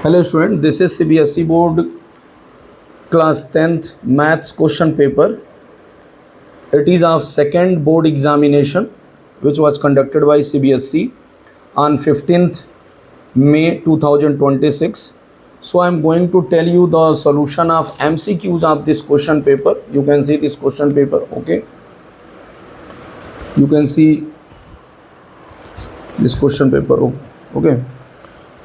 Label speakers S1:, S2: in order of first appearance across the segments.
S1: Hello student, this is CBSE board class 10th maths question paper. It is our second board examination which was conducted by CBSE on 15th May 2026. So I am going to tell you the solution of MCQs of this question paper. You can see this question paper, okay? You can see this question paper, okay?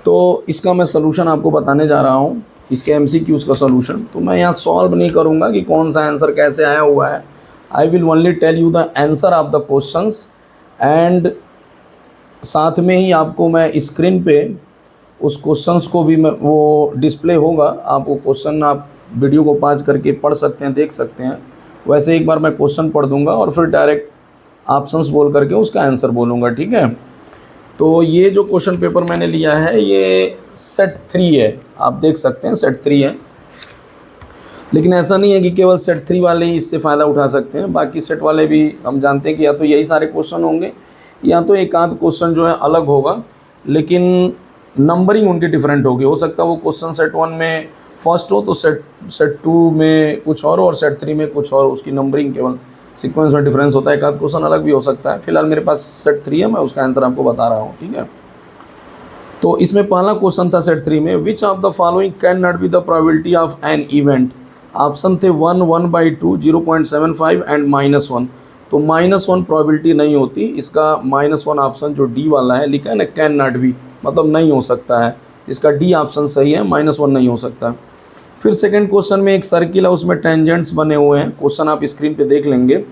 S1: तो इसका मैं solution आपको बताने जा रहा हूँ, इसके MCQs का सलूशन। तो मैं यहाँ सॉल्व नहीं करूँगा कि कौन सा आंसर कैसे आया हुआ है। I will only tell you the answer of the questions and साथ में ही आपको मैं स्क्रीन पे उस क्वेश्चंस को भी मैं वो डिस्प्ले होगा, आप वो क्वेश्चन आप वीडियो को पॉज करके पढ़ सकते हैं, देख सकते हैं। वैसे एक बार मैं क्वेश्चन पढ़ दूँगा और फिर डायरेक्ट ऑप्शंस बोल करके उसका आंसर बोलूँगा, ठीक है। तो ये जो क्वेश्चन पेपर मैंने लिया है ये सेट 3 है, आप देख सकते हैं सेट 3 है। लेकिन ऐसा नहीं है कि केवल सेट 3 वाले ही इससे फ़ायदा उठा सकते हैं, बाकी सेट वाले भी हम जानते हैं कि या तो यही सारे क्वेश्चन होंगे या तो एक आध क्वेश्चन जो है अलग होगा, लेकिन नंबरिंग उनकी डिफरेंट होगी। हो सकता है वो क्वेश्चन सेट 1 में फर्स्ट हो तो सेट 2 में कुछ और सेट 3 में कुछ और, उसकी नंबरिंग केवल सीक्वेंस में डिफरेंस होता है। एक आध क्वेश्चन अलग भी हो सकता है। फिलहाल मेरे पास सेट 3 है, मैं उसका आंसर आपको बता रहा हूँ, ठीक है। तो इसमें पहला क्वेश्चन था सेट 3 में, which of the following can not be the probability of an event. Option थे 1, 1/2, 0.75 एंड -1। तो -1 प्रोबेबिलिटी नहीं होती, इसका -1 ऑप्शन जो डी वाला है लिखा है ना, कैन नॉट बी मतलब नहीं हो सकता है, इसका डी ऑप्शन सही है, -1 नहीं हो सकता। फिर सेकंड क्वेश्चन में एक सर्किल है, उसमें टेंजेंट्स बने हुए हैं। क्वेश्चन आप स्क्रीन पे देख लेंगे।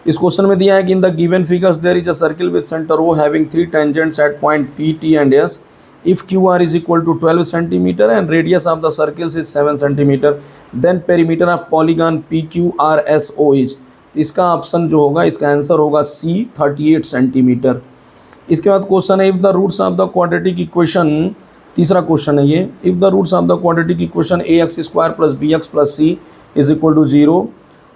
S1: इस क्वेश्चन में दिया है कि in the given figures there is a circle with centre O having 3 tangents at point P, T and S if QR is equal to 12 centimetre and radius of the circles is 7 centimetre then perimeter of polygon PQRSO is. इसका option जो होगा, इसका answer होगा C, 38 centimetre. इसके बाद question है if the roots of the quadratic equation, तीसरा question है ये, if the roots of the quadratic equation ax² + bx + c is equal to 0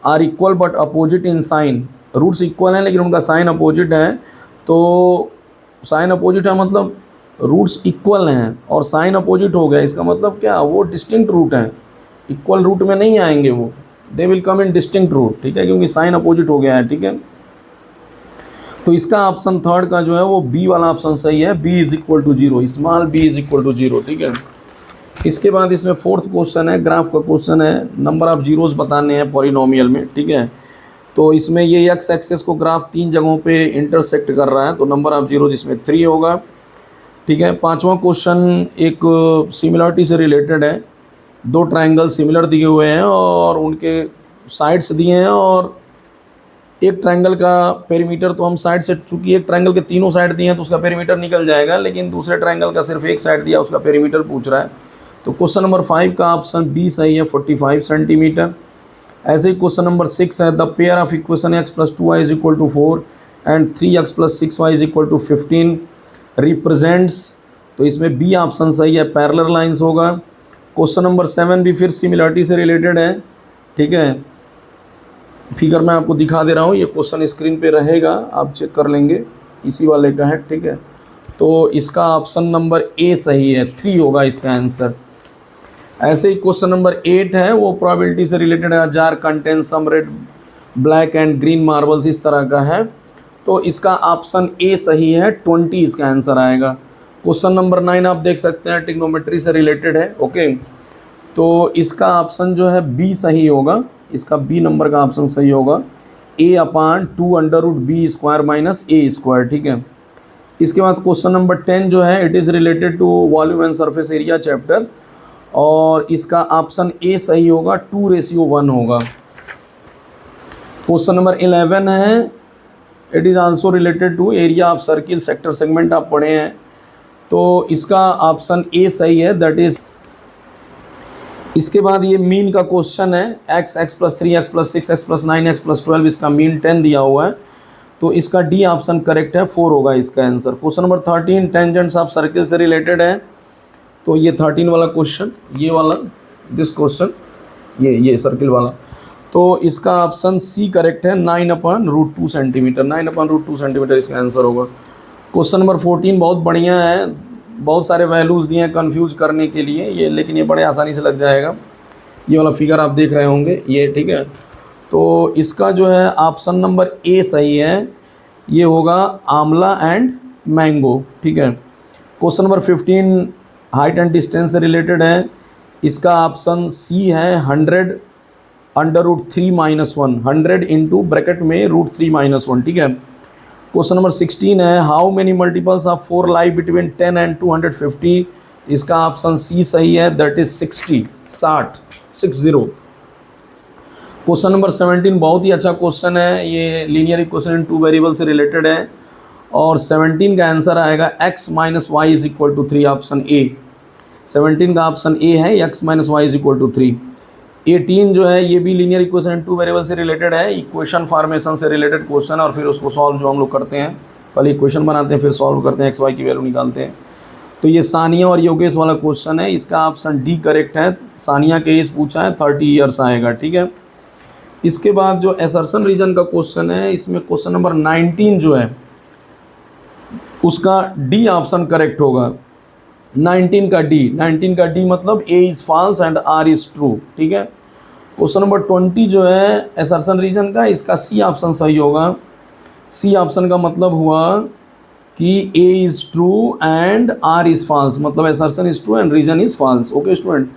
S1: are equal but opposite in sign. Roots equal हैं लेकिन उनका sign opposite है। तो sign opposite है मतलब रूट्स इक्वल हैं और साइन अपोजिट हो गया, इसका मतलब क्या, वो डिस्टिंक्ट रूट हैं, इक्वल रूट में नहीं आएंगे वो, they will come in distinct root, ठीक है, क्योंकि साइन अपोजिट हो गया है, ठीक है। तो इसका ऑप्शन थर्ड का जो है वो बी वाला ऑप्शन सही है, b is equal to 0, small b is equal to 0, ठीक है। इसके बाद इसमें फोर्थ क्वेश्चन है, ग्राफ का क्वेश्चन है, नंबर ऑफ जीरोस बताने हैं पॉलिनोमियल में, ठीक है। तो इसमें ये एक्स एक्सेस को ग्राफ 3 जगहों पे इंटरसेक्ट कर रहा है, तो नंबर ऑफ जीरोस इसमें 3 होगा, ठीक है। पांचवा क्वेश्चन एक सिमिलरिटी से रिलेटेड है, 2 ट्राइंगल सिमिलर दिए हुए हैं और उनके साइड्स दिए हैं और एक ट्रायंगल का पेरीमीटर, तो हम साइड से, चूंकि एक ट्रायंगल के तीनों साइड दिए हैं तो उसका पेरीमीटर निकल जाएगा, लेकिन दूसरे ट्रायंगल का सिर्फ एक साइड दिया, उसका पेरीमीटर पूछ रहा है। तो क्वेश्चन नंबर 5 का ऑप्शन बी सही है, 45 सेंटीमीटर। ऐसे ही क्वेश्चन नंबर 6 है, the pair of equation x + 2y is equal to 4 and 3x + 6y is equal to 15 represents. तो इसमें बी ऑप्शन सही है, पैरेलल लाइंस होगा। क्वेश्चन नंबर 7 भी फिर सिमिलरिटी से रिलेटेड है, ठीक है। फिगर मैं आपको दिखा दे रहा हूँ, ये क्वेश्चन स्क्रीन पे रहेगा, आप चेक कर लेंगे, इसी वाले का है, ठीक है। तो इसका ऑप्शन नंबर ए सही है, 3 होगा इसका आंसर। ऐसे ही क्वेश्चन नंबर 8 है, वो प्रोबेबिलिटी से रिलेटेड है, jar contain some red black and green marbles, इस तरह का है। तो इसका ऑप्शन ए सही है, 20 इसका आंसर आएगा। क्वेश्चन नंबर 9 आप देख सकते हैं, ट्रिग्नोमेट्री से रिलेटेड है, ओके। तो इसका ऑप्शन जो है बी सही होगा, इसका बी नंबर का ऑप्शन सही होगा, a/2√b² - a², ठीक है। इसके बाद क्वेश्चन नंबर 10 जो है, it is related to volume and surface area chapter और इसका ऑप्शन ए सही होगा, 2:1 होगा। क्वेश्चन नंबर 11 है, it is also related to area of circle sector segment, आप पढ़े हैं। तो इसका ऑप्शन ए सही है, दैट इज़। इसके बाद ये मीन का क्वेश्चन है, x + 3x + 6x + 9x + 12, इसका मीन 10 दिया हुआ है, तो इसका डी ऑप्शन करेक्ट है, 4 होगा इसका answer. Question number 13 tangents of circle से रिलेटेड है, तो ये 13 वाला क्वेश्चन, ये वाला दिस क्वेश्चन, ये सर्किल वाला, तो इसका ऑप्शन सी करेक्ट है, 9/√2 सेंटीमीटर, 9/√2 सेंटीमीटर इसका आंसर होगा। क्वेश्चन नंबर 14 बहुत बढ़िया है, बहुत सारे वैल्यूज़ दिए हैं कन्फ्यूज करने के लिए ये, लेकिन ये बड़े आसानी से लग जाएगा। ये वाला फिगर आप देख रहे होंगे ये, ठीक है। तो इसका जो है ऑप्शन नंबर ए सही है, ये होगा आंवला एंड मैंगो, ठीक है। Question number 15 height and distance से रिलेटेड है, इसका ऑप्शन सी है 100 √3 - 1, 100 इंटू ब्रैकेट में √3 - 1, ठीक है। क्वेश्चन नंबर 16 है how many multiples of 4 lie between 10 and 250, इसका ऑप्शन सी सही है, दैट इज 60, 60। क्वेश्चन नंबर 17 बहुत ही अच्छा क्वेश्चन है, ये लीनियर इक्वेशन इन 2 वेरिएबल से रिलेटेड है और 17 का आंसर आएगा x - y = 3, ऑप्शन ए। 17 का ऑप्शन ए है x - y = 3। 18 जो है ये भी लीनियर इक्वेशन इन 2 वेरिएबल से रिलेटेड है, इक्वेशन फॉर्मेशन से रिलेटेड क्वेश्चन और फिर उसको सॉल्व जो हम लोग करते हैं, पहले इक्वेशन बनाते हैं फिर सॉल्व करते हैं, x y की वैल्यू निकालते हैं। तो ये सानिया और योगेश वाला क्वेश्चन है, इसका ऑप्शन डी करेक्ट है। सानिया के एज पूछा है 30 ईयर्स आएगा, ठीक है। इसके बाद जो असर्शन रीजन का क्वेश्चन है, इसमें क्वेश्चन नंबर 19 जो है उसका डी ऑप्शन करेक्ट होगा। 19 का डी मतलब A is false and R is true, ठीक है। क्वेश्चन नंबर 20 जो है असर्शन रीजन का, इसका सी ऑप्शन सही होगा। सी ऑप्शन का मतलब हुआ कि A is true and R is false, मतलब assertion is true and reason is false. Okay student,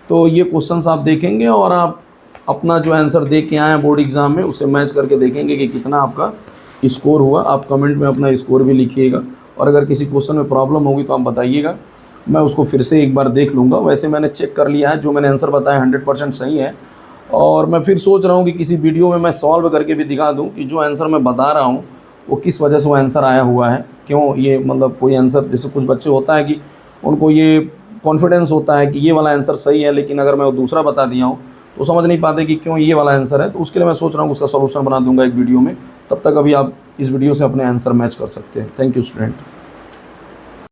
S1: तो ये क्वेश्चंस आप देखेंगे और आप अपना जो आंसर दे के आए हैं बोर्ड एग्ज़ाम में उसे मैच करके देखेंगे कि कितना आपका स्कोर हुआ। आप कमेंट में अपना स्कोर भी लिखिएगा और अगर किसी क्वेश्चन में प्रॉब्लम होगी तो आप बताइएगा, मैं उसको फिर से एक बार देख लूँगा। वैसे मैंने चेक कर लिया है, जो मैंने आंसर बताया 100% सही है और मैं फिर सोच रहा हूँ कि किसी वीडियो में मैं सॉल्व करके भी दिखा दूँ कि जो आंसर मैं बता रहा हूँ वो किस वजह से वो आंसर आया हुआ है, क्यों ये, मतलब कोई आंसर, जैसे कुछ बच्चे होता है कि उनको ये कॉन्फिडेंस होता है कि ये वाला आंसर सही है, लेकिन अगर मैं वो दूसरा बता दिया हूँ तो समझ नहीं पाते कि क्यों ये वाला आंसर है। तो उसके लिए मैं सोच रहा हूँ उसका सॉल्यूशन बना दूंगा एक वीडियो में, तब तक अभी आप इस वीडियो से अपने आंसर मैच कर सकते हैं। Thank you student.